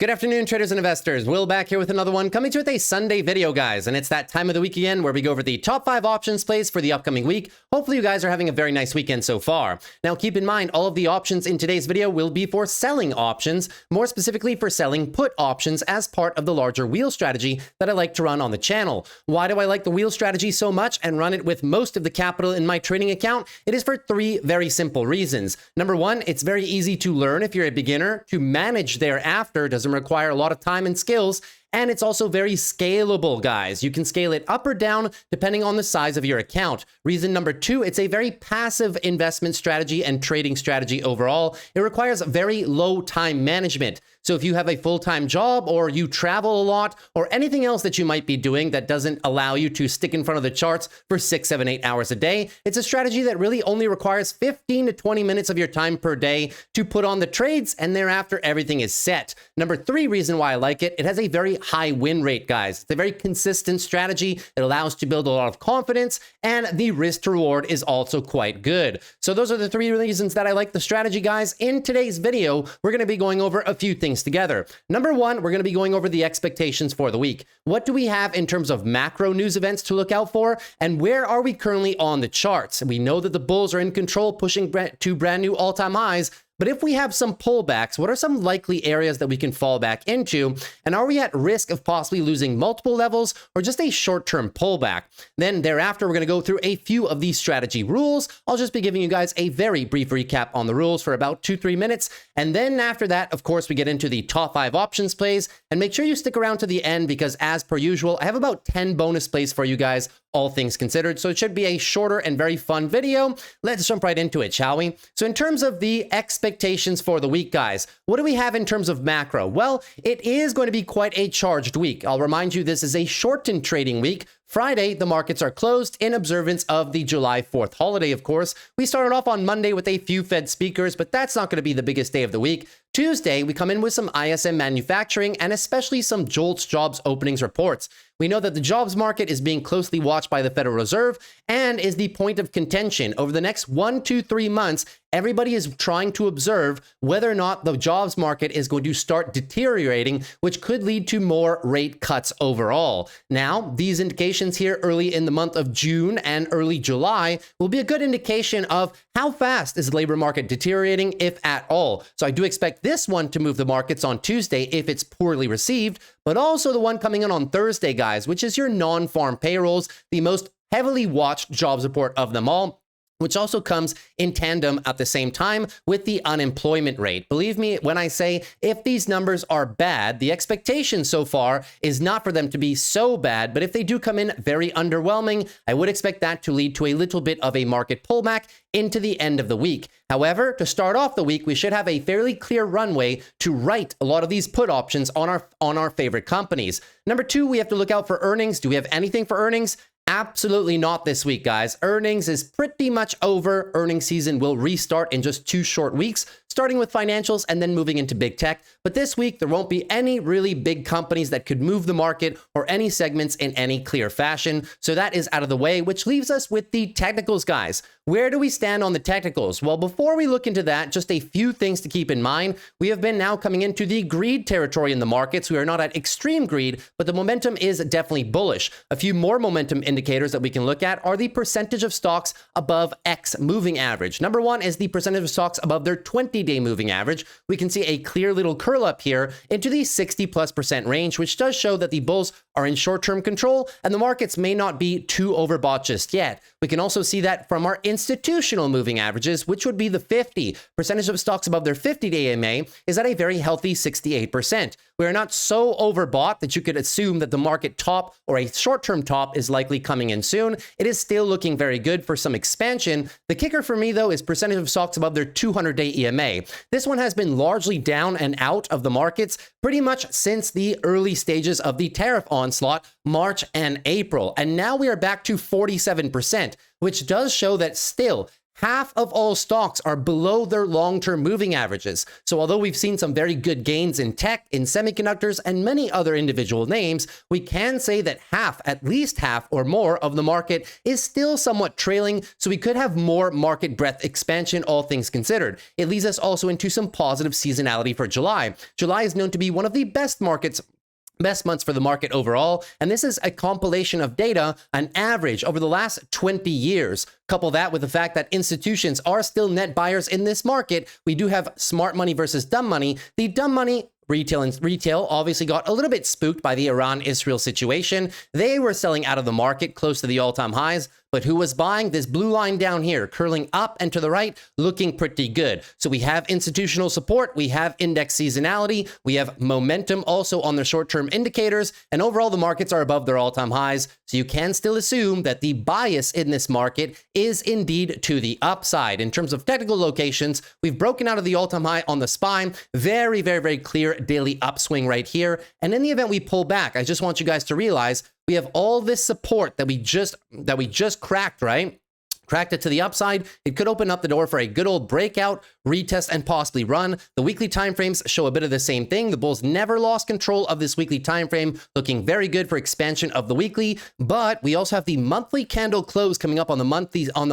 Good afternoon, traders and investors. Will back here with another one, coming to you with a Sunday video, guys. And it's that time of the week again where we go over the top 5 options plays for the upcoming week. Hopefully you guys are having a very nice weekend so far. Now, keep in mind, all of the options in today's video will be for selling options, more specifically for selling put options as part of the larger wheel strategy that I like to run on the channel. Why do I like the wheel strategy so much and run it with most of the capital in my trading account? It is for 3 very simple reasons. Number 1, it's very easy to learn if you're a beginner. To manage thereafter doesn't require a lot of time and skills, and it's also very scalable, guys. You can scale it up or down depending on the size of your account. Reason number 2, it's a very passive investment strategy and trading strategy overall. It requires very low time management. So if you have a full-time job or you travel a lot or anything else that you might be doing that doesn't allow you to stick in front of the charts for 6, 7, 8 hours a day, it's a strategy that really only requires 15 to 20 minutes of your time per day to put on the trades, and thereafter everything is set. Number 3 reason why I like it, it has a very high win rate, guys. It's a very consistent strategy. It allows to build a lot of confidence, and the risk to reward is also quite good. So those are the 3 reasons that I like the strategy, guys. In today's video, we're going to be going over a few things together. Number 1, we're going to be going over the expectations for the week. What do we have in terms of macro news events to look out for, and where are we currently on the charts? We know that the bulls are in control, pushing to brand new all-time highs. But if we have some pullbacks, what are some likely areas that we can fall back into? And are we at risk of possibly losing multiple levels or just a short-term pullback? Then thereafter, we're going to go through a few of these strategy rules. I'll just be giving you guys a very brief recap on the rules for about 2-3 minutes. And then after that, of course, we get into the top 5 options plays. And make sure you stick around to the end because as per usual, I have about 10 bonus plays for you guys, all things considered. So it should be a shorter and very fun video. Let's jump right into it, shall we? So in terms of the expectations for the week, guys, what do we have in terms of macro? Well, it is going to be quite a charged week. I'll remind you, this is a shortened trading week. Friday, the markets are closed in observance of the July 4th holiday, of course. We started off on Monday with a few Fed speakers, but that's not going to be the biggest day of the week. Tuesday, we come in with some ISM manufacturing and especially some JOLTS jobs openings reports. We know that the jobs market is being closely watched by the Federal Reserve and is the point of contention. Over the next 1, 2, 3 months, everybody is trying to observe whether or not the jobs market is going to start deteriorating, which could lead to more rate cuts overall. Now, these indications here early in the month of June and early July will be a good indication of how fast is the labor market deteriorating, if at all. So I do expect this one to move the markets on Tuesday if it's poorly received, but also the one coming in on Thursday, guys, which is your non-farm payrolls, the most heavily watched jobs report of them all, which also comes in tandem at the same time with the unemployment rate. Believe me when I say if these numbers are bad, the expectation so far is not for them to be so bad, but if they do come in very underwhelming, I would expect that to lead to a little bit of a market pullback into the end of the week. However, to start off the week, we should have a fairly clear runway to write a lot of these put options on our favorite companies. Number 2, we have to look out for earnings. Do we have anything for earnings? Absolutely not this week, guys. Earnings is pretty much over. Earnings season will restart in just 2 short weeks, starting with financials and then moving into big tech. But this week, there won't be any really big companies that could move the market or any segments in any clear fashion. So that is out of the way, which leaves us with the technicals, guys. Where do we stand on the technicals? Well, before we look into that, just a few things to keep in mind. We have been now coming into the greed territory in the markets. We are not at extreme greed, but the momentum is definitely bullish. A few more momentum indicators that we can look at are the percentage of stocks above X moving average. Number 1 is the percentage of stocks above their 20-day moving average. We can see a clear little curl up here into the 60+% range, which does show that the bulls are in short-term control and the markets may not be too overbought just yet. We can also see that from our institutional moving averages, which would be the 50. Percentage of stocks above their 50-day EMA is at a very healthy 68%. We are not so overbought that you could assume that the market top or a short-term top is likely coming in soon. It is still looking very good for some expansion. The kicker for me, though, is percentage of stocks above their 200-day EMA. This one has been largely down and out of the markets pretty much since the early stages of the tariff onslaught, March and April. And now we are back to 47%, which does show that still half of all stocks are below their long-term moving averages. So although we've seen some very good gains in tech, in semiconductors, and many other individual names, we can say that half, at least half or more of the market is still somewhat trailing, so we could have more market breadth expansion, all things considered. It leads us also into some positive seasonality for July. July is known to be one of the best months for the market overall, and this is a compilation of data, an average over the last 20 years. Couple that with the fact that institutions are still net buyers in this market. We do have smart money versus dumb money. The dumb money, retail obviously got a little bit spooked by the Iran-Israel situation. They were selling out of the market close to the all-time highs, but who was buying? This blue line down here, curling up and to the right, looking pretty good. So we have institutional support, we have index seasonality, we have momentum also on the short-term indicators, and overall the markets are above their all-time highs. So you can still assume that the bias in this market is indeed to the upside. In terms of technical locations, we've broken out of the all-time high on the SPY. Very, very, very clear daily upswing right here. And in the event we pull back, I just want you guys to realize we have all this support that we just cracked, right? Cracked it to the upside. It could open up the door for a good old breakout, retest, and possibly run. The weekly timeframes show a bit of the same thing. The bulls never lost control of this weekly timeframe, looking very good for expansion of the weekly. But we also have the monthly candle close coming up on the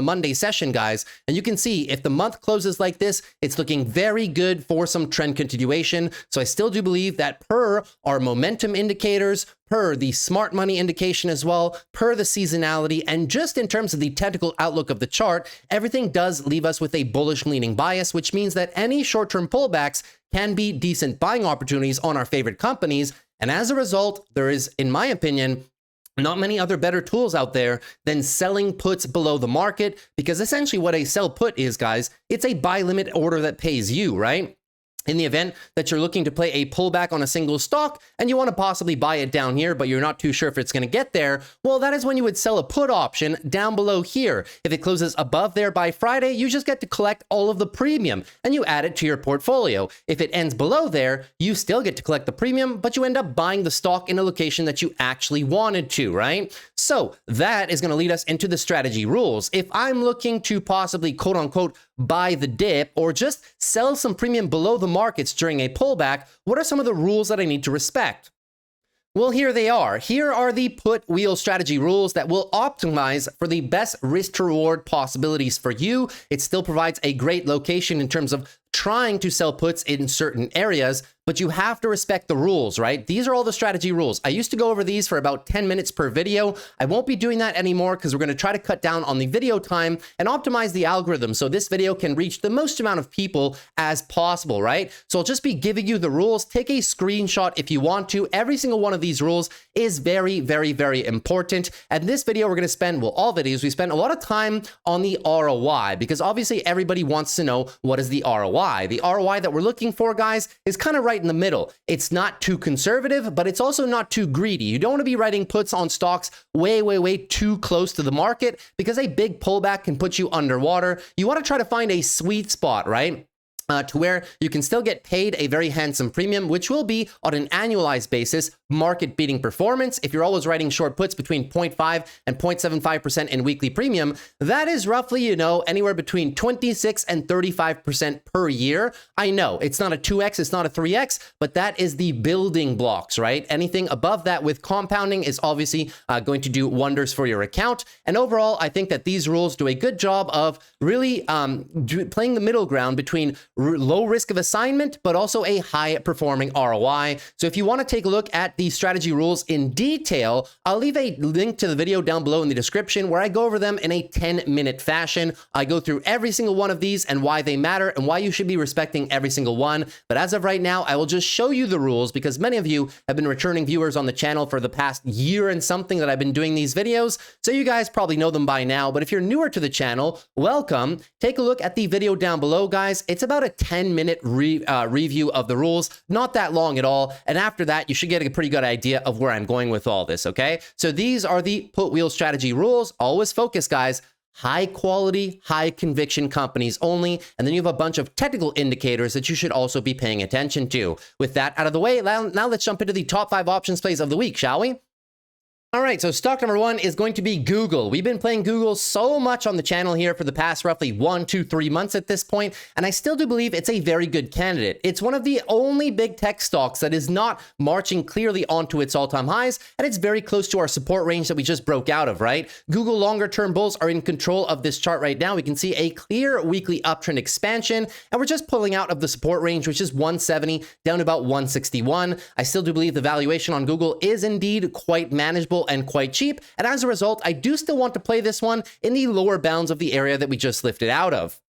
Monday session, guys. And you can see if the month closes like this, it's looking very good for some trend continuation. So I still do believe that per our momentum indicators, per the smart money indication as well, per the seasonality, and just in terms of the technical outlook of the chart, everything does leave us with a bullish leaning bias, which means that any short-term pullbacks can be decent buying opportunities on our favorite companies. And as a result, there is, in my opinion, not many other better tools out there than selling puts below the market, because essentially what a sell put is, guys, it's a buy limit order that pays you, right? In the event that you're looking to play a pullback on a single stock and you want to possibly buy it down here, but you're not too sure if it's going to get there, well, that is when you would sell a put option down below here. If it closes above there by Friday, you just get to collect all of the premium and you add it to your portfolio. If it ends below there, you still get to collect the premium, but you end up buying the stock in a location that you actually wanted to, right? So that is going to lead us into the strategy rules. If I'm looking to possibly, quote unquote, buy the dip or just sell some premium below the markets during a pullback, what are some of the rules that I need to respect? Well, here they are. Here are the put wheel strategy rules that will optimize for the best risk to reward possibilities for you. It still provides a great location in terms of trying to sell puts in certain areas, but you have to respect the rules, right? These are all the strategy rules. I used to go over these for about 10 minutes per video. I won't be doing that anymore because we're going to try to cut down on the video time and optimize the algorithm so this video can reach the most amount of people as possible, right? So I'll just be giving you the rules. Take a screenshot if you want to. Every single one of these rules is very, very, very important. And this video, we're going to spend, well, all videos, we spend a lot of time on the ROI because obviously everybody wants to know what is the ROI. The ROI that we're looking for, guys, is kind of right in the middle. It's not too conservative, but it's also not too greedy. You don't want to be writing puts on stocks way, way, way too close to the market because a big pullback can put you underwater. You want to try to find a sweet spot, right? To where you can still get paid a very handsome premium, which will be on an annualized basis, market-beating performance. If you're always writing short puts between 0.5 and 0.75% in weekly premium, that is roughly, you know, anywhere between 26 and 35% per year. I know it's not a 2x, it's not a 3x, but that is the building blocks, right? Anything above that with compounding is obviously going to do wonders for your account. And overall, I think that these rules do a good job of really playing the middle ground between low risk of assignment, but also a high performing ROI. So if you want to take a look at the strategy rules in detail, I'll leave a link to the video down below in the description where I go over them in a 10-minute fashion. I go through every single one of these and why they matter and why you should be respecting every single one. But as of right now, I will just show you the rules because many of you have been returning viewers on the channel for the past year and something that I've been doing these videos. So you guys probably know them by now, but if you're newer to the channel, welcome. Take a look at the video down below, guys. It's about a 10-minute review of the rules, not that long at all. And after that, you should get a pretty good idea of where I'm going with all this, okay? So these are the put wheel strategy rules. Always focus, guys. High quality, high conviction companies only. And then you have a bunch of technical indicators that you should also be paying attention to. With that out of the way, now let's jump into the top 5 options plays of the week, shall we? All right, so stock number one is going to be Google. We've been playing Google so much on the channel here for the past roughly 1, 2, 3 months at this point, and I still do believe it's a very good candidate. It's one of the only big tech stocks that is not marching clearly onto its all-time highs, and it's very close to our support range that we just broke out of, right? Google longer-term bulls are in control of this chart right now. We can see a clear weekly uptrend expansion, and we're just pulling out of the support range, which is 170 down to about 161. I still do believe the valuation on Google is indeed quite manageable and quite cheap, and as a result, I do still want to play this one in the lower bounds of the area that we just lifted out of.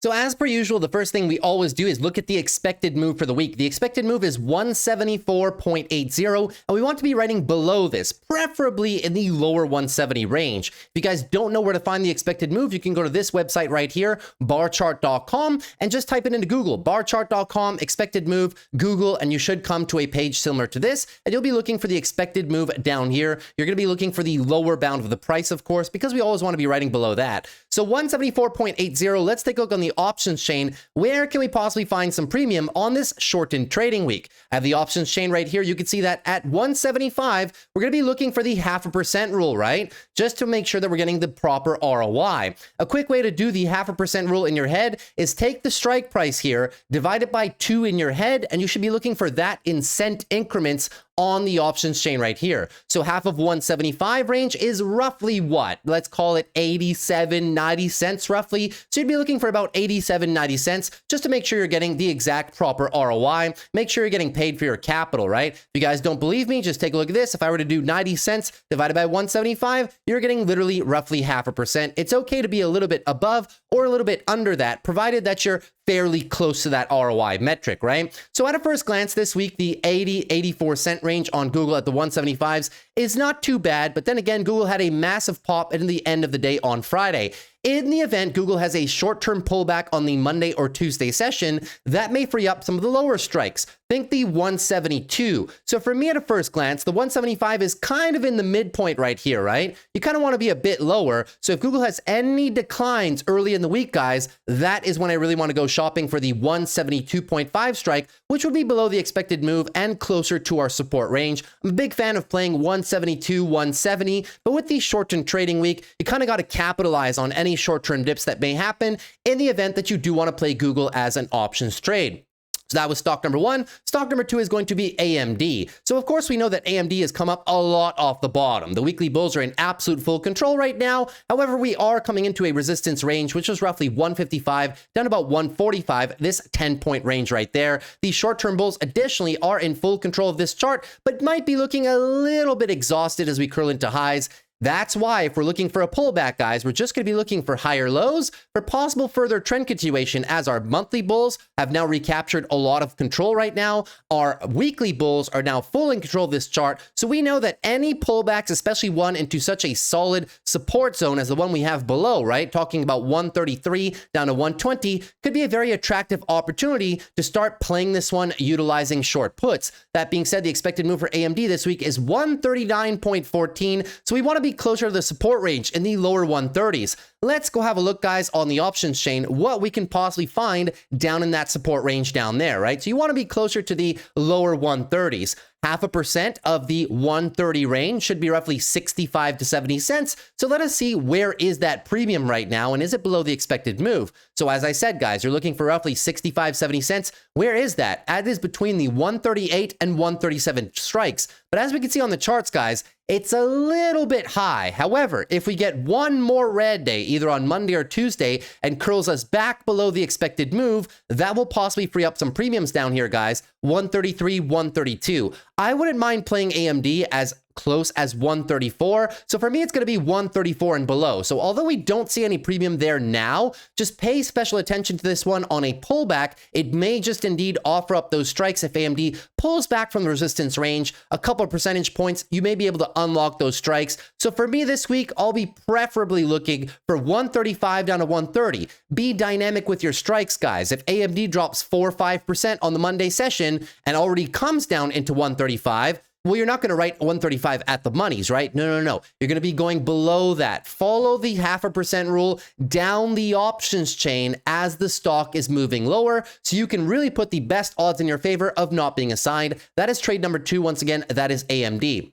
So as per usual, the first thing we always do is look at the expected move for the week. The expected move is 174.80, and we want to be writing below this, preferably in the lower 170 range. If you guys don't know where to find the expected move, you can go to this website right here, barchart.com, and just type it into Google, barchart.com, expected move, Google, and you should come to a page similar to this, and you'll be looking for the expected move down here. You're going to be looking for the lower bound of the price, of course, because we always want to be writing below that. So 174.80, let's take a look on the options chain. Where can we possibly find some premium on this shortened trading week? I have the options chain right here. You can see that at 175, we're going to be looking for the 0.5% rule, right? Just to make sure that we're getting the proper ROI. A quick way to do the 0.5% rule in your head is take the strike price here, divide it by 2 in your head, and you should be looking for that in cent increments on the options chain right here. So half of 175 range is roughly what? Let's call it 87, 90 cents roughly. So you'd be looking for about 87, 90 cents just to make sure you're getting the exact proper ROI. Make sure you're getting paid for your capital, right? If you guys don't believe me, just take a look at this. If I were to do 90 cents divided by 175, you're getting literally roughly 0.5%. It's okay to be a little bit above or a little bit under that, provided that you're fairly close to that ROI metric, right? So at a first glance this week, the 80, 84 cent range on Google at the 175s is not too bad, but then again, Google had a massive pop at the end of the day on Friday. In the event Google has a short-term pullback on the Monday or Tuesday session, that may free up some of the lower strikes. Think the 172. So for me at a first glance, the 175 is kind of in the midpoint right here, right? You kind of want to be a bit lower. So if Google has any declines early in the week, guys, that is when I really want to go shopping for the 172.5 strike, which would be below the expected move and closer to our support range. I'm a big fan of playing 172, 170, but with the shortened trading week, you kind of got to capitalize on any short-term dips that may happen in the event that you do want to play Google as an options trade. So that was stock number one. Stock number two is going to be AMD. So of course we know that AMD has come up a lot off the bottom. The weekly bulls are in absolute full control right now. However, we are coming into a resistance range, which was roughly 155 down to about 145, this 10-point range right there. The short-term bulls additionally are in full control of this chart, but might be looking a little bit exhausted as we curl into highs. That's why if we're looking for a pullback, guys, we're just going to be looking for higher lows for possible further trend continuation as our monthly bulls have now recaptured a lot of control right now. Our weekly bulls are now full in control of this chart. So we know that any pullbacks, especially one into such a solid support zone as the one we have below, right? Talking about 133 down to 120 could be a very attractive opportunity to start playing this one utilizing short puts. That being said, the expected move for AMD this week is 139.14. So we want to be closer to the support range in the lower 130s. Let's go have a look, guys, on the options chain, what we can possibly find down in that support range down there, right? So you want to be closer to the lower 130s. 0.5% of the 130 range should be roughly 65 to 70 cents. So let us see, where is that premium right now, and is it below the expected move? So as I said, guys, you're looking for roughly 65, 70 cents. Where is that? That is between the 138 and 137 strikes. But as we can see on the charts, guys, it's a little bit high. However, if we get one more red day, either on Monday or Tuesday, and curls us back below the expected move, that will possibly free up some premiums down here, guys. 133, 132. I wouldn't mind playing AMD as close as 134. So for me, it's going to be 134 and below. So although we don't see any premium there now, just pay special attention to this one on a pullback. It may just indeed offer up those strikes if AMD pulls back from the resistance range a couple of percentage points. You may be able to unlock those strikes. So for me this week, I'll be preferably looking for 135 down to 130. Be dynamic with your strikes, guys. If AMD drops 4 or 5% on the Monday session and already comes down into 135, well, you're not going to write 135 at the monies, right? No. You're going to be going below that. Follow the 0.5% rule down the options chain as the stock is moving lower, so you can really put the best odds in your favor of not being assigned. That is trade number two. Once again, that is AMD.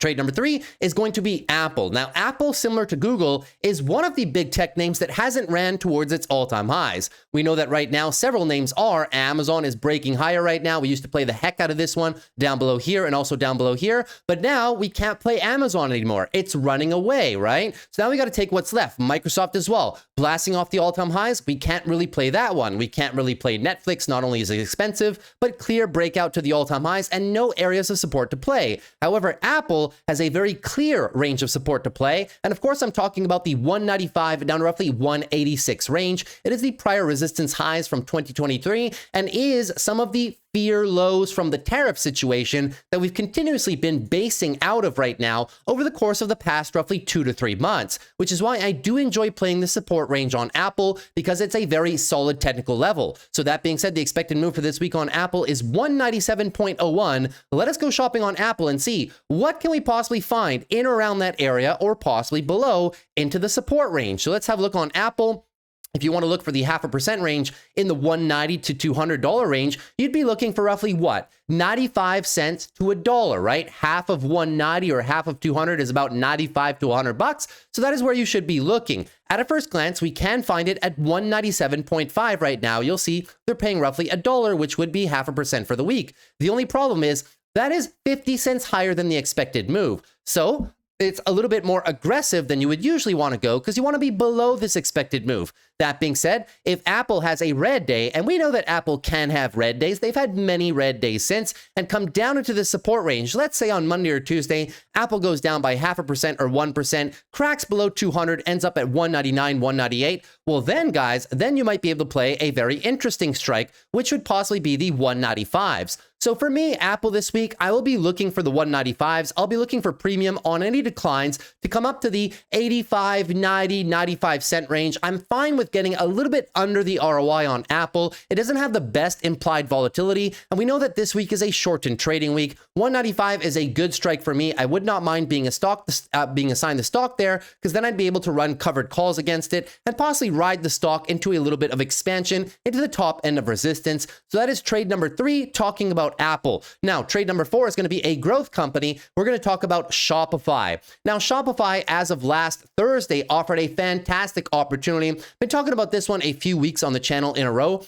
Trade number 3 is going to be Apple. Now, Apple, similar to Google, is one of the big tech names that hasn't ran towards its all-time highs. We know that right now several names are. Amazon is breaking higher right now. We used to play the heck out of this one down below here and also down below here, but now we can't play Amazon anymore. It's running away, right? So now we got to take what's left. Microsoft as well, blasting off the all-time highs. We can't really play that one. We can't really play Netflix. Not only is it expensive, but clear breakout to the all-time highs and no areas of support to play. However, Apple has a very clear range of support to play. And of course, I'm talking about the 195 down to roughly 186 range. It is the prior resistance highs from 2023 and is some of the fear lows from the tariff situation that we've continuously been basing out of right now over the course of the past roughly 2 to 3 months, which is why I do enjoy playing the support range on Apple because it's a very solid technical level. So that being said, the expected move for this week on Apple is 197.01. Let us go shopping on Apple and see what can we possibly find in or around that area or possibly below into the support range. So let's have a look on Apple. If you want to look for the 0.5% range in the $190 to $200 range, you'd be looking for roughly what? 95 cents to $1, right? Half of 190 or half of 200 is about 95 to 100 bucks. So that is where you should be looking. At a first glance, we can find it at 197.5 right now. You'll see they're paying roughly $1, which would be 0.5% for the week. The only problem is that is 50 cents higher than the expected move. So it's a little bit more aggressive than you would usually want to go because you want to be below this expected move. That being said, if Apple has a red day, and we know that Apple can have red days, they've had many red days since, and come down into the support range, let's say on Monday or Tuesday, Apple goes down by 0.5% or 1%, cracks below 200, ends up at 199, 198, well then guys, then you might be able to play a very interesting strike, which would possibly be the 195s. So for me, Apple this week, I will be looking for the 195s. I'll be looking for premium on any declines to come up to the 85, 90, 95 cent range. I'm fine with getting a little bit under the ROI on Apple. It doesn't have the best implied volatility, and we know that this week is a shortened trading week. 195 is a good strike for me. I would not mind being assigned the stock there, because then I'd be able to run covered calls against it and possibly ride the stock into a little bit of expansion into the top end of resistance. So that is trade number 3, talking about Apple. Now, trade number 4 is going to be a growth company. We're going to talk about Shopify. Now, Shopify, as of last Thursday, offered a fantastic opportunity. Been talking about this one a few weeks on the channel in a row.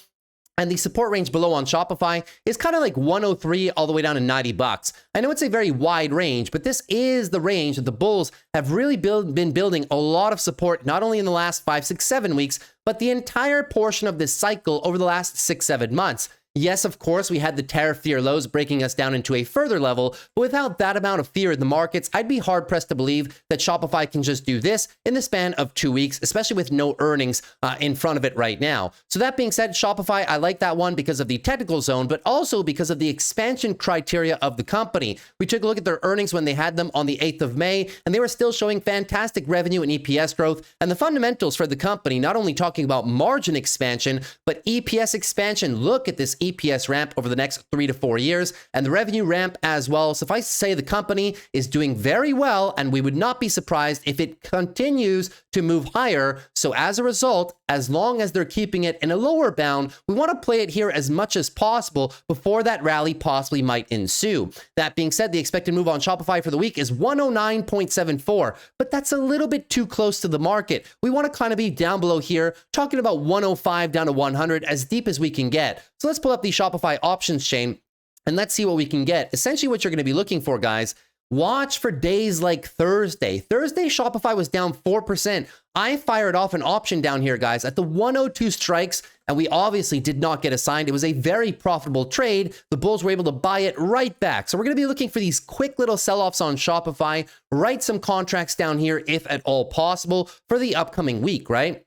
And the support range below on Shopify is kind of like 103 all the way down to 90 bucks. I know it's a very wide range, but this is the range that the bulls have really been building a lot of support, not only in the last 5, 6, 7 weeks, but the entire portion of this cycle over the last 6, 7 months. Yes, of course, we had the tariff fear lows breaking us down into a further level, but without that amount of fear in the markets, I'd be hard-pressed to believe that Shopify can just do this in the span of 2 weeks, especially with no earnings in front of it right now. So that being said, Shopify, I like that one because of the technical zone, but also because of the expansion criteria of the company. We took a look at their earnings when they had them on the 8th of May, and they were still showing fantastic revenue and EPS growth, and the fundamentals for the company, not only talking about margin expansion, but EPS expansion. Look at this EPS ramp over the next 3 to 4 years, and the revenue ramp as well. Suffice to say, the company is doing very well, and we would not be surprised if it continues to move higher. So as a result, as long as they're keeping it in a lower bound, we want to play it here as much as possible before that rally possibly might ensue. That being said, the expected move on Shopify for the week is 109.74, but that's a little bit too close to the market. We want to kind of be down below here, talking about 105 down to 100, as deep as we can get. So let's pull up the Shopify options chain and let's see what we can get. Essentially what you're going to be looking for, guys, watch for days like Thursday. Thursday, Shopify was down 4%. I fired off an option down here, guys, at the 102 strikes, and we obviously did not get assigned. It was a very profitable trade. The bulls were able to buy it right back. So we're going to be looking for these quick little sell-offs on Shopify, write some contracts down here if at all possible for the upcoming week, right?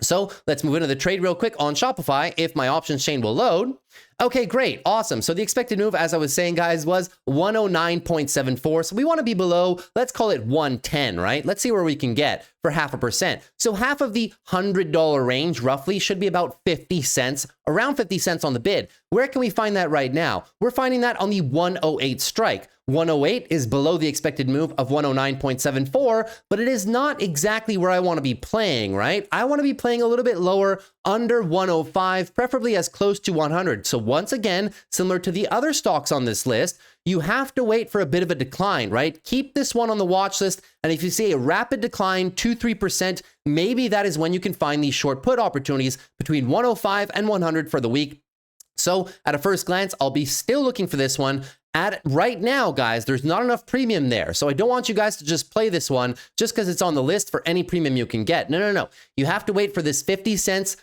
So let's move into the trade real quick on Shopify if my options chain will load. Okay, great. Awesome. So the expected move, as I was saying, guys, was 109.74. So we want to be below, let's call it 110, right? Let's see where we can get for 0.5%. So half of the $100 range roughly should be about 50 cents, around 50 cents on the bid. Where can we find that right now? We're finding that on the 108 strike. 108 is below the expected move of 109.74, but it is not exactly where I want to be playing, right? I want to be playing a little bit lower, under 105, preferably as close to 100. So once again, similar to the other stocks on this list, you have to wait for a bit of a decline, right? Keep this one on the watch list. And if you see a rapid decline, 2-3%, maybe that is when you can find these short put opportunities between 105 and 100 for the week. So at a first glance, I'll be still looking for this one. At right now, guys, there's not enough premium there. So I don't want you guys to just play this one just because it's on the list for any premium you can get. No. You have to wait for this 50 cents.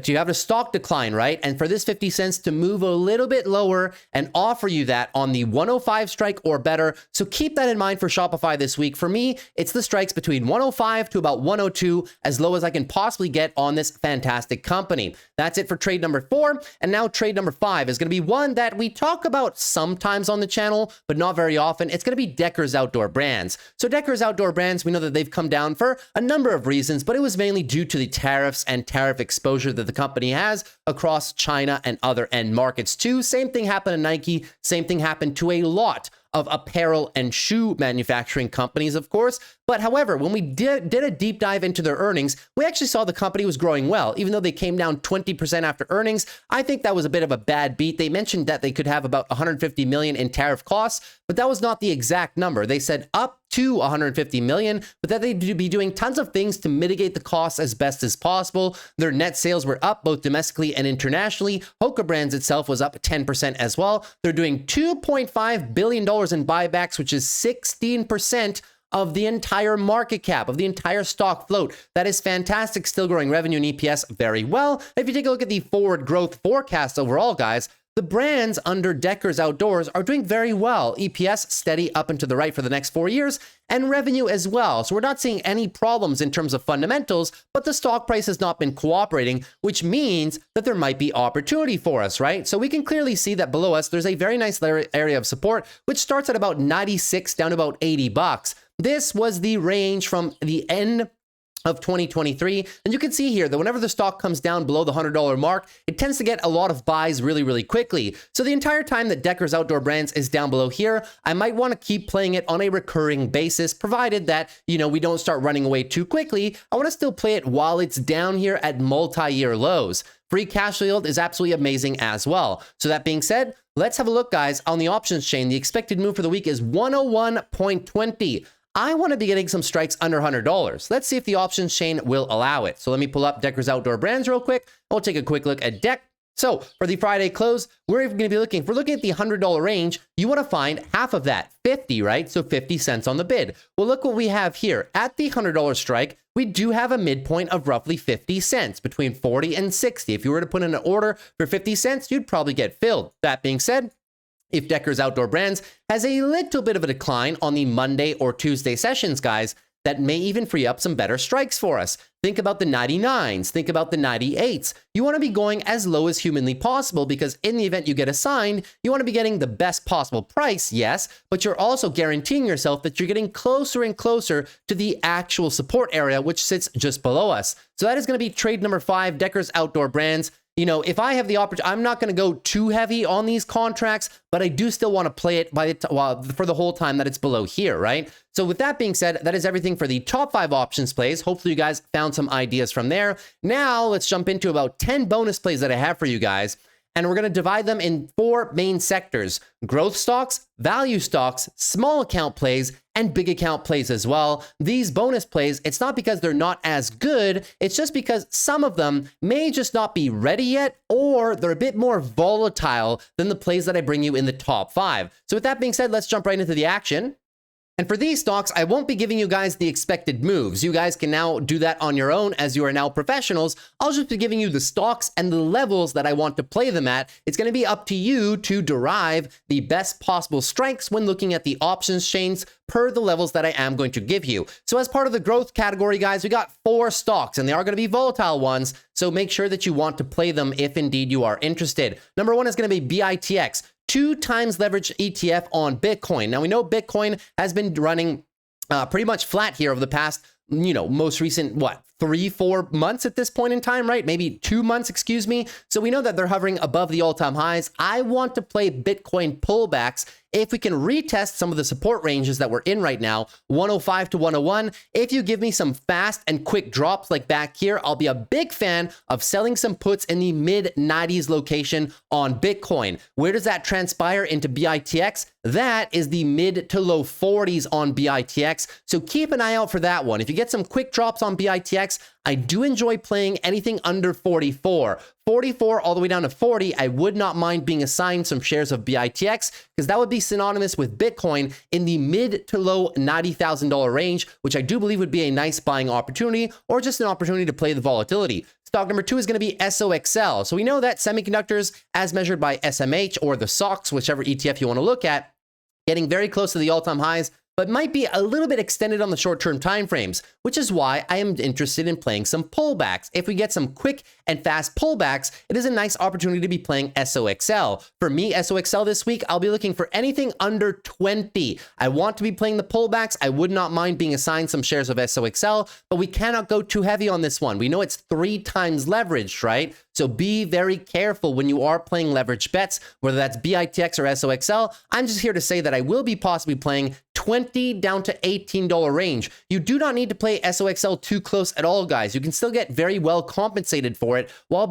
You have a stock decline, right? And for this 50 cents to move a little bit lower and offer you that on the 105 strike or better. So keep that in mind for Shopify this week. For me, it's the strikes between 105 to about 102, as low as I can possibly get on this fantastic company. That's it for trade number 4. And now trade number 5 is going to be one that we talk about sometimes on the channel, but not very often. It's going to be Decker's Outdoor Brands. So Decker's Outdoor Brands, we know that they've come down for a number of reasons, but it was mainly due to the tariffs and tariff exposure that the company has across China and other end markets too. Same thing happened to Nike. Same thing happened to a lot of apparel and shoe manufacturing companies, of course. But however, when we did a deep dive into their earnings, we actually saw the company was growing well, even though they came down 20% after earnings. I think that was a bit of a bad beat. They mentioned that they could have about 150 million in tariff costs, but that was not the exact number. They said up to 150 million, but that they'd be doing tons of things to mitigate the costs as best as possible. Their net sales were up both domestically and internationally. Hoka Brands itself was up 10% as well. They're doing $2.5 billion in buybacks, which is 16% of the entire market cap, of the entire stock float. That is fantastic, still growing revenue and EPS very well. If you take a look at the forward growth forecast overall, guys, the brands under Decker's Outdoors are doing very well. EPS steady up and to the right for the next 4 years, and revenue as well. So we're not seeing any problems in terms of fundamentals, but the stock price has not been cooperating, which means that there might be opportunity for us, right? So we can clearly see that below us, there's a very nice area of support, which starts at about 96 down to about 80 bucks. This was the range from the end of 2023. And you can see here that whenever the stock comes down below the $100 mark, it tends to get a lot of buys really, really quickly. So the entire time that Decker's Outdoor Brands is down below here, I might want to keep playing it on a recurring basis, provided that, you know, we don't start running away too quickly. I want to still play it while it's down here at multi-year lows. Free cash yield is absolutely amazing as well. So that being said, let's have a look, guys, on the options chain. The expected move for the week is 101.20. I want to be getting some strikes under $100. Let's see if the options chain will allow it. So let me pull up Decker's Outdoor Brands real quick. We'll take a quick look at Deck. So for the Friday close, we're going to be looking, if we're looking at the $100 range, you want to find half of that, 50, right? So 50 cents on the bid. Well, look what we have here. At the $100 strike, we do have a midpoint of roughly 50 cents, between 40 and 60. If you were to put in an order for 50 cents, you'd probably get filled. That being said, if Decker's Outdoor Brands has a little bit of a decline on the Monday or Tuesday sessions, guys, that may even free up some better strikes for us. Think about the 99s, think about the 98s. You want to be going as low as humanly possible, because in the event you get assigned, you want to be getting the best possible price, yes, but you're also guaranteeing yourself that you're getting closer and closer to the actual support area, which sits just below us. So that is going to be trade number 5, Decker's Outdoor Brands. You know, if I have the opportunity, I'm not going to go too heavy on these contracts, but I do still want to play it for the whole time that it's below here, right? So with that being said, that is everything for the top 5 options plays. Hopefully you guys found some ideas from there. Now let's jump into about 10 bonus plays that I have for you guys. And we're going to divide them in 4 main sectors: growth stocks, value stocks, small account plays, and big account plays as well. These bonus plays, it's not because they're not as good, it's just because some of them may just not be ready yet, or they're a bit more volatile than the plays that I bring you in the top 5. So with that being said, let's jump right into the action. And for these stocks, I won't be giving you guys the expected moves. You guys can now do that on your own as you are now professionals. I'll just be giving you the stocks and the levels that I want to play them at. It's going to be up to you to derive the best possible strikes when looking at the options chains per the levels that I am going to give you. So as part of the growth category, guys, we got 4 stocks, and they are going to be volatile ones. So make sure that you want to play them if indeed you are interested. Number 1 is going to be BITX. 2 times leveraged ETF on Bitcoin. Now we know Bitcoin has been running pretty much flat here over the past, most recent, 3-4 months at this point in time, right? Maybe 2 months, excuse me. So we know that they're hovering above the all-time highs. I want to play Bitcoin pullbacks if we can retest some of the support ranges that we're in right now, 105 to 101, if you give me some fast and quick drops like back here, I'll be a big fan of selling some puts in the mid 90s location on Bitcoin. Where does that transpire into BITX? That is the mid to low 40s on BITX. So keep an eye out for that one. If you get some quick drops on BITX, I do enjoy playing anything under 44. 44 all the way down to 40, I would not mind being assigned some shares of BITX because that would be synonymous with Bitcoin in the mid to low $90,000 range, which I do believe would be a nice buying opportunity or just an opportunity to play the volatility. Stock number 2 is going to be SOXL. So we know that semiconductors, as measured by SMH or the SOX, whichever ETF you want to look at, getting very close to the all-time highs, but might be a little bit extended on the short-term timeframes, which is why I am interested in playing some pullbacks. If we get some quick and fast pullbacks, it is a nice opportunity to be playing SOXL. For me, SOXL this week, I'll be looking for anything under 20. I want to be playing the pullbacks. I would not mind being assigned some shares of SOXL, but we cannot go too heavy on this one. We know it's 3 times leveraged, right? So be very careful when you are playing leverage bets, whether that's BITX or SOXL. I'm just here to say that I will be possibly playing 20 down to $18 range. You do not need to play SOXL too close at all, guys. You can still get very well compensated for it while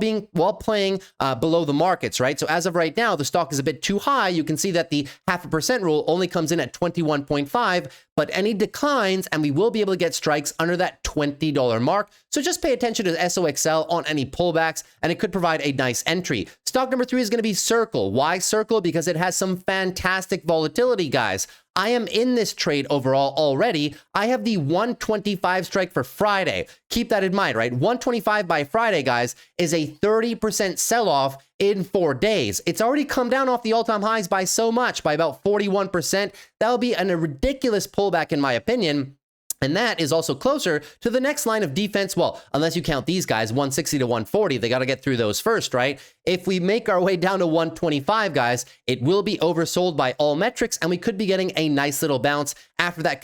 playing below the markets, right? So as of right now, the stock is a bit too high. You can see that the 0.5% rule only comes in at 21.5, but any declines and we will be able to get strikes under that $20 mark. So just pay attention to SOXL on any pullbacks and it could provide a nice entry. Stock number 3 is going to be Circle. Why Circle? Because it has some fantastic volatility, guys. I am in this trade overall already. I have the 125 strike for Friday. Keep that in mind, right? 125 by Friday, guys, is a 30% sell-off in 4 days. It's already come down off the all-time highs by so much, by about 41%. That'll be a ridiculous pullback in my opinion. And that is also closer to the next line of defense. Well, unless you count these guys, 160 to 140, they got to get through those first, right? If we make our way down to 125, guys, it will be oversold by all metrics, and we could be getting a nice little bounce after that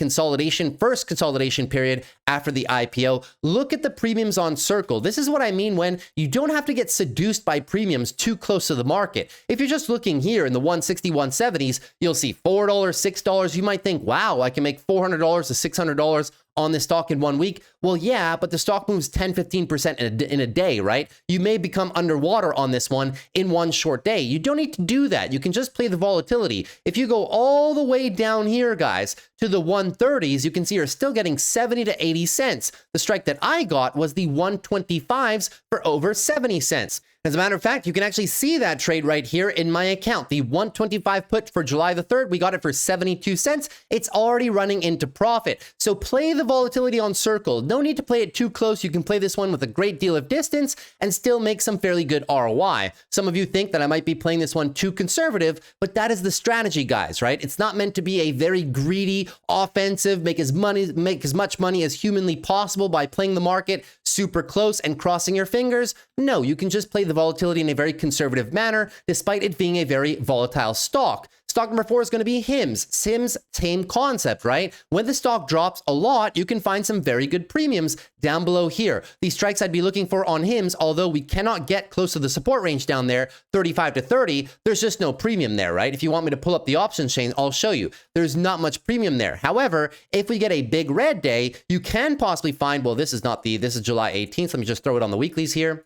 first consolidation period after the IPO. Look at the premiums on Circle. This is what I mean when you don't have to get seduced by premiums too close to the market. If you're just looking here in the 160, 170s, you'll see $4, $6. You might think, wow, I can make $400 to $600 on this stock in 1 week. Well, yeah, but the stock moves 10, 15% in a day, right? You may become underwater on this one in one short day. You don't need to do that. You can just play the volatility. If you go all the way down here, guys, to the 130s, you can see you're still getting 70 to 80 cents. The strike that I got was the 125s for over 70 cents. As a matter of fact, you can actually see that trade right here in my account. The 125 put for July the 3rd, we got it for 72 cents. It's already running into profit. So play the volatility on Circle. No need to play it too close. You can play this one with a great deal of distance and still make some fairly good ROI. Some of you think that I might be playing this one too conservative, but that is the strategy, guys, right? It's not meant to be a very greedy, offensive, make as much money as humanly possible by playing the market super close and crossing your fingers. No, you can just play the volatility in a very conservative manner, despite it being a very volatile stock. Stock number 4 is going to be HIMS. HIMS, same concept, right? When the stock drops a lot, you can find some very good premiums down below here. The strikes I'd be looking for on HIMS, although we cannot get close to the support range down there, 35 to 30, there's just no premium there, right? If you want me to pull up the options chain, I'll show you. There's not much premium there. However, if we get a big red day, you can possibly find, well, this is July 18th. Let me just throw it on the weeklies here.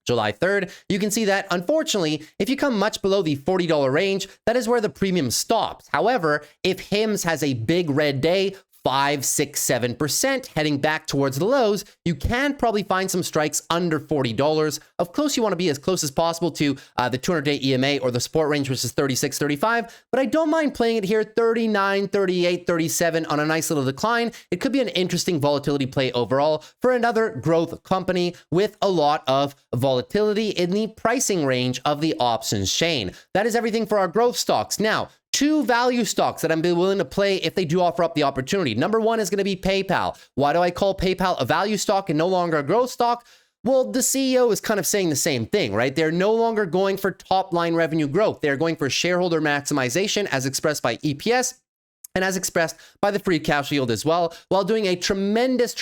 July 3rd, you can see that, unfortunately, if you come much below the $40 range, that is where the premium stops. However, if HIMS has a big red day, 5, 6, 7% heading back towards the lows, you can probably find some strikes under $40. Of course, you want to be as close as possible to the 200-day EMA or the support range, which is 36, 35, but I don't mind playing it here 39, 38, 37 on a nice little decline. It could be an interesting volatility play overall for another growth company with a lot of volatility in the pricing range of the options chain. That is everything for our growth stocks. Now, 2 value stocks that I'm willing to play if they do offer up the opportunity. Number 1 is going to be PayPal. Why do I call PayPal a value stock and no longer a growth stock? Well, the CEO is kind of saying the same thing, right? They're no longer going for top line revenue growth. They're going for shareholder maximization as expressed by EPS and as expressed by the free cash yield as well, while doing a tremendous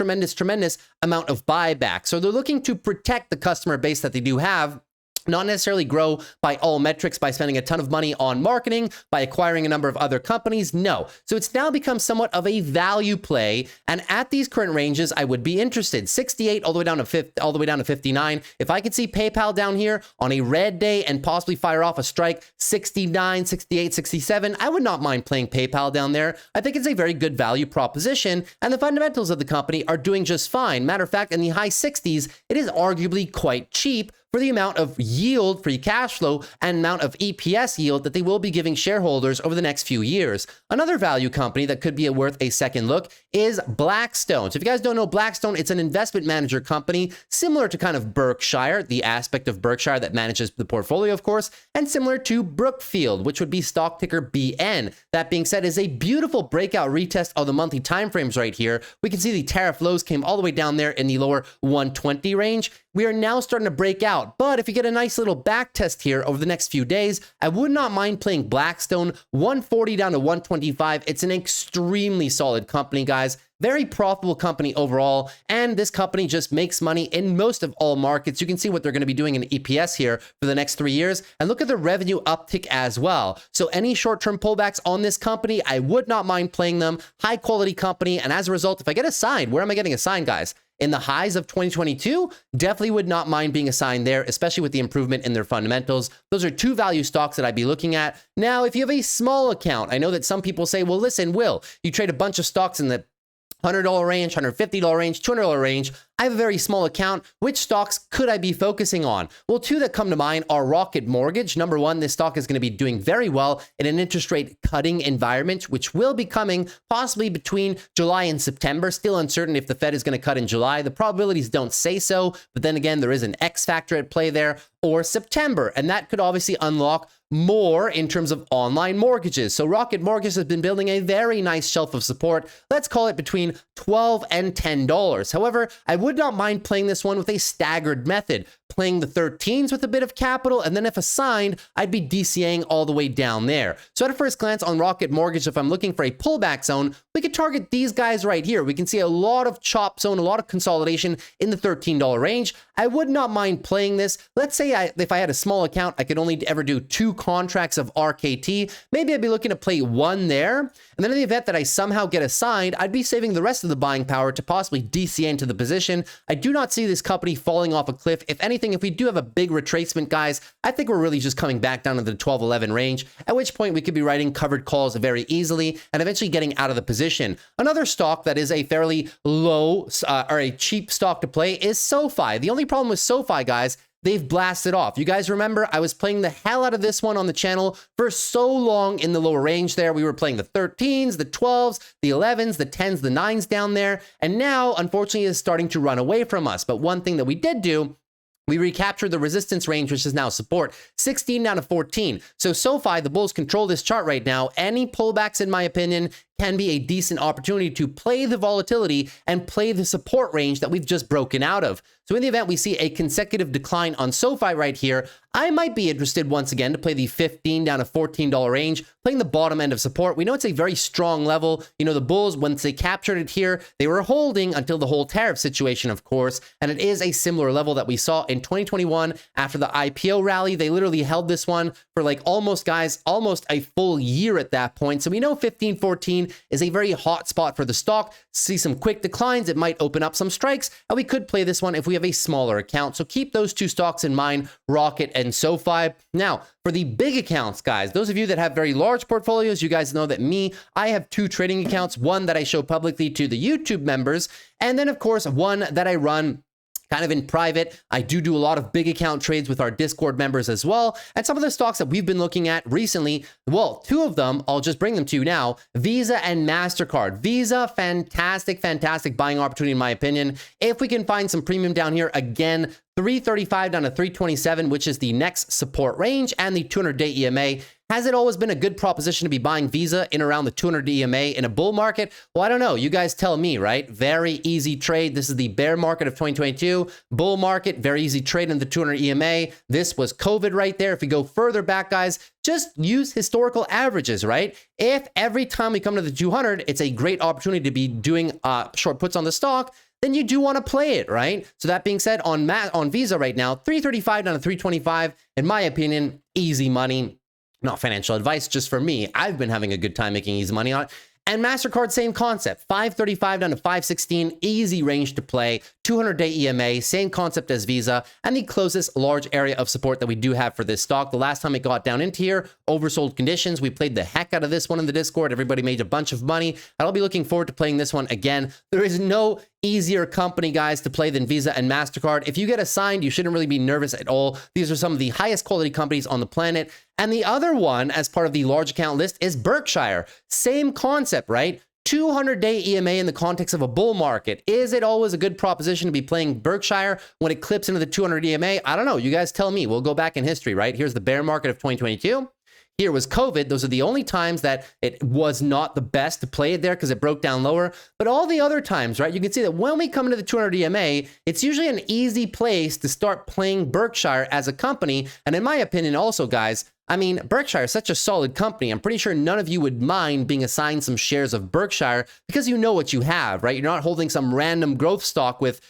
amount of buyback. So they're looking to protect the customer base that they do have not necessarily grow by all metrics by spending a ton of money on marketing, by acquiring a number of other companies. No. So it's now become somewhat of a value play. And at these current ranges, I would be interested. 68 all the way down to 50, all the way down to 59. If I could see PayPal down here on a red day and possibly fire off a strike 69, 68, 67, I would not mind playing PayPal down there. I think it's a very good value proposition, and the fundamentals of the company are doing just fine. Matter of fact, in the high 60s, it is arguably quite cheap for the amount of yield, free cash flow, and amount of EPS yield that they will be giving shareholders over the next few years. Another value company that could be worth a second look is Blackstone. So if you guys don't know Blackstone, it's an investment manager company similar to kind of Berkshire, the aspect of Berkshire that manages the portfolio, of course, and similar to Brookfield, which would be stock ticker BN. That being said, is a beautiful breakout retest of the monthly timeframes right here. We can see the tariff lows came all the way down there in the lower 120 range. We are now starting to break out, but if you get a nice little back test here over the next few days, I would not mind playing Blackstone 140 down to 125. It's an extremely solid company, guys. Very profitable company overall, and this company just makes money in most of all markets. You can see what they're going to be doing in EPS here for the next 3 years, and look at the revenue uptick as well. So any short-term pullbacks on this company, I would not mind playing them. High quality company, and as a result, if I get assigned, where am I getting assigned, guys? In the highs of 2022, definitely would not mind being assigned there, especially with the improvement in their fundamentals. Those are two value stocks that I'd be looking at. Now, if you have a small account, I know that some people say, well, listen, Will, you trade a bunch of stocks in the $100 range, $150 range, $200 range. I have a very small account. Which stocks could I be focusing on? Well, two that come to mind are Rocket Mortgage. Number one, this stock is going to be doing very well in an interest rate cutting environment, which will be coming possibly between July and September. Still uncertain if the Fed is going to cut in July. The probabilities don't say so, but then again, there is an X factor at play there, or September, and that could obviously unlock more in terms of online mortgages. So Rocket Mortgage has been building a very nice shelf of support. Let's call it between $12 and $10. However, I would not mind playing this one with a staggered method, playing the 13s with a bit of capital, and then if assigned, I'd be DCAing all the way down there. So at a first glance on Rocket Mortgage, if I'm looking for a pullback zone, we could target these guys right here. We can see a lot of chop zone, a lot of consolidation in the $13 range. I would not mind playing this. Let's say if I had a small account, I could only ever do 2 contracts of RKT. Maybe I'd be looking to play 1 there. And then in the event that I somehow get assigned, I'd be saving the rest of the buying power to possibly DCA into the position. I do not see this company falling off a cliff. If anything, if we do have a big retracement, guys, I think we're really just coming back down to the 12-11 range, at which point we could be writing covered calls very easily and eventually getting out of the position. Another stock that is a fairly low or a cheap stock to play is SoFi. The only problem with SoFi, guys, they've blasted off. You guys remember I was playing the hell out of this one on the channel for so long in the lower range there. We were playing the 13s, the 12s, the 11s, the 10s, the 9s down there. And now, unfortunately, it's starting to run away from us. But one thing that we did do, we recaptured the resistance range, which is now support, 16 down to 14. So SoFi, the bulls control this chart right now. Any pullbacks, in my opinion, can be a decent opportunity to play the volatility and play the support range that we've just broken out of. So in the event we see a consecutive decline on SoFi right here, I might be interested once again to play the 15 down to $14 range, playing the bottom end of support. We know it's a very strong level. You know, the bulls, once they captured it here, they were holding until the whole tariff situation, of course, and it is a similar level that we saw in 2021 after the IPO rally. They literally held this one for like almost a full year at that point. So we know 15, 14 is a very hot spot for the stock. See some quick declines. It might open up some strikes, and we could play this one if we have a smaller account. So keep those two stocks in mind, Rocket and SoFi. Now, for the big accounts, guys, those of you that have very large portfolios, you guys know that I have 2 trading accounts, one that I show publicly to the YouTube members, and then of course, one that I run kind of in private. I do a lot of big account trades with our Discord members as well. And some of the stocks that we've been looking at recently, well, 2 of them, I'll just bring them to you now, Visa and MasterCard. Visa, fantastic buying opportunity in my opinion. If we can find some premium down here, again, 335 down to 327, which is the next support range, and the 200-day EMA. Has it always been a good proposition to be buying Visa in around the 200 EMA in a bull market? Well, I don't know. You guys tell me, right? Very easy trade. This is the bear market of 2022. Bull market, very easy trade in the 200 EMA. This was COVID right there. If we go further back, guys, just use historical averages, right? If every time we come to the 200, it's a great opportunity to be doing short puts on the stock, then you do want to play it, right? So that being said, on Visa right now, 335 down to 325, in my opinion, easy money. Not financial advice, just for me. I've been having a good time making easy money on it. And MasterCard, same concept, 535 down to 516, easy range to play, 200-day EMA, same concept as Visa, and the closest large area of support that we do have for this stock. The last time it got down into here, oversold conditions. We played the heck out of this one in the Discord. Everybody made a bunch of money. I'll be looking forward to playing this one again. There is no easier company, guys, to play than Visa and MasterCard. If you get assigned, you shouldn't really be nervous at all. These are some of the highest quality companies on the planet. And the other one, as part of the large account list, is Berkshire. Same concept, right? 200-day EMA in the context of a bull market. Is it always a good proposition to be playing Berkshire when it clips into the 200 EMA? I don't know. You guys tell me. We'll go back in history, right? Here's the bear market of 2022. Here was COVID. Those are the only times that it was not the best to play it there because it broke down lower. But all the other times, right, you can see that when we come into the 200 EMA, it's usually an easy place to start playing Berkshire as a company. And in my opinion also, guys, I mean, Berkshire is such a solid company. I'm pretty sure none of you would mind being assigned some shares of Berkshire because you know what you have, right? You're not holding some random growth stock with,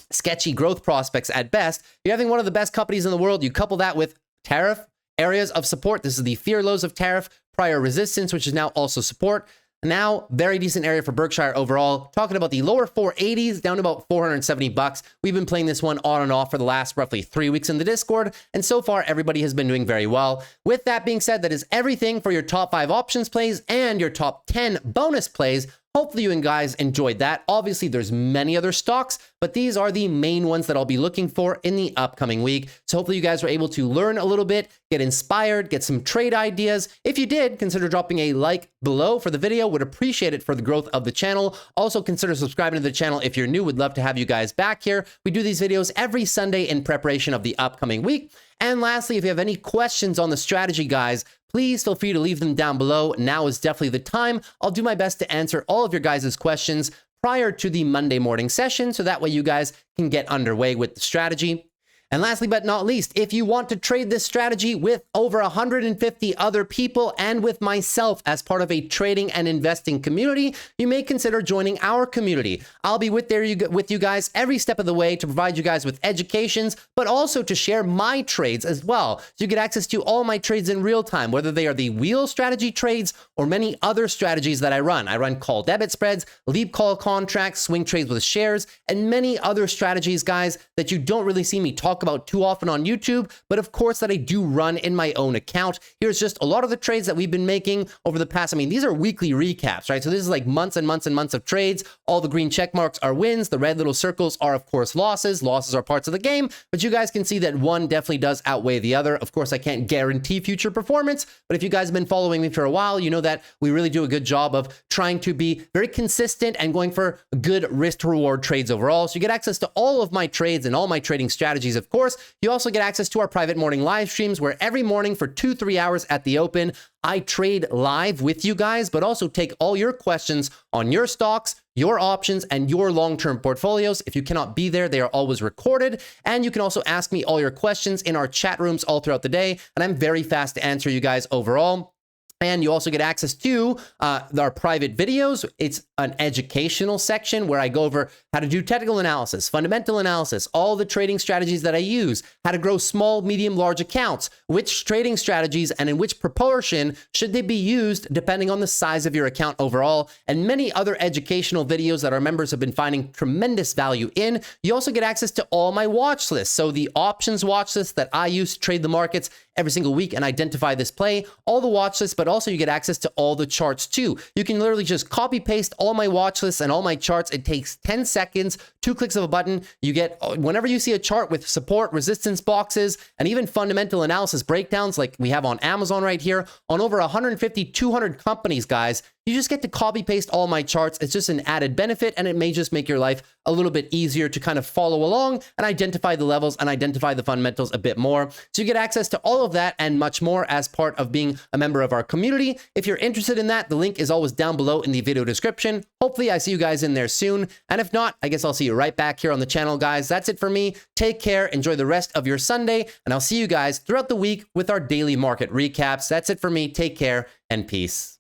sketchy growth prospects at best. You're having one of the best companies in the world. You couple that with tariff areas of support. This is the fear lows of tariff, prior resistance, which is now also support. Now, very decent area for Berkshire overall. Talking about the lower 480s down to about 470 bucks. We've been playing this one on and off for the last roughly 3 weeks in the Discord, and so far everybody has been doing very well. With that being said, that is everything for your top 5 options plays and your top 10 bonus plays. Hopefully you guys enjoyed that. Obviously, there's many other stocks, but these are the main ones that I'll be looking for in the upcoming week. So hopefully you guys were able to learn a little bit, get inspired, get some trade ideas. If you did, consider dropping a like below for the video. Would appreciate it for the growth of the channel. Also consider subscribing to the channel if you're new. Would love to have you guys back here. We do these videos every Sunday in preparation of the upcoming week. And lastly, if you have any questions on the strategy, guys, please feel free to leave them down below. Now is definitely the time. I'll do my best to answer all of your guys' questions prior to the Monday morning session, so that way you guys can get underway with the strategy. And lastly but not least, if you want to trade this strategy with over 150 other people and with myself as part of a trading and investing community, you may consider joining our community. I'll be with you guys every step of the way to provide you guys with educations, but also to share my trades as well. So you get access to all my trades in real time, whether they are the wheel strategy trades or many other strategies that I run. I run call debit spreads, leap call contracts, swing trades with shares, and many other strategies, guys, that you don't really see me talk about too often on YouTube, but of course that I do run in my own account. Here's just a lot of the trades that we've been making over the past, these are weekly recaps, right? So this is like months and months and months of trades. All the green check marks are wins. The red little circles are, of course, losses. Losses are parts of the game, but you guys can see that one definitely does outweigh the other. Of course, I can't guarantee future performance, but if you guys have been following me for a while, you know that we really do a good job of trying to be very consistent and going for good risk to reward trades overall. So you get access to all of my trades and all my trading strategies, of course. You also get access to our private morning live streams where every morning for 2-3 hours at the open, I trade live with you guys, but also take all your questions on your stocks, your options, and your long-term portfolios. If you cannot be there, they are always recorded. And you can also ask me all your questions in our chat rooms all throughout the day. And I'm very fast to answer you guys overall. And you also get access to our private videos. It's an educational section where I go over how to do technical analysis, fundamental analysis, all the trading strategies that I use, how to grow small, medium, large accounts, which trading strategies and in which proportion should they be used depending on the size of your account overall, and many other educational videos that our members have been finding tremendous value in. You also get access to all my watch lists. So the options watch list that I use to trade the markets every single week and identify this play, all the watch lists, but also you get access to all the charts too. You can literally just copy paste all my watch lists and all my charts. It takes 10 seconds, 2 clicks of a button. You get, whenever you see a chart with support, resistance boxes, and even fundamental analysis breakdowns like we have on Amazon right here, on over 150, 200 companies, guys, you just get to copy paste all my charts. It's just an added benefit, and it may just make your life a little bit easier to kind of follow along and identify the levels and identify the fundamentals a bit more. So you get access to all of that and much more as part of being a member of our community. If you're interested in that, the link is always down below in the video description. Hopefully I see you guys in there soon. And if not, I guess I'll see you right back here on the channel, guys. That's it for me. Take care. Enjoy the rest of your Sunday, and I'll see you guys throughout the week with our daily market recaps. That's it for me. Take care and peace.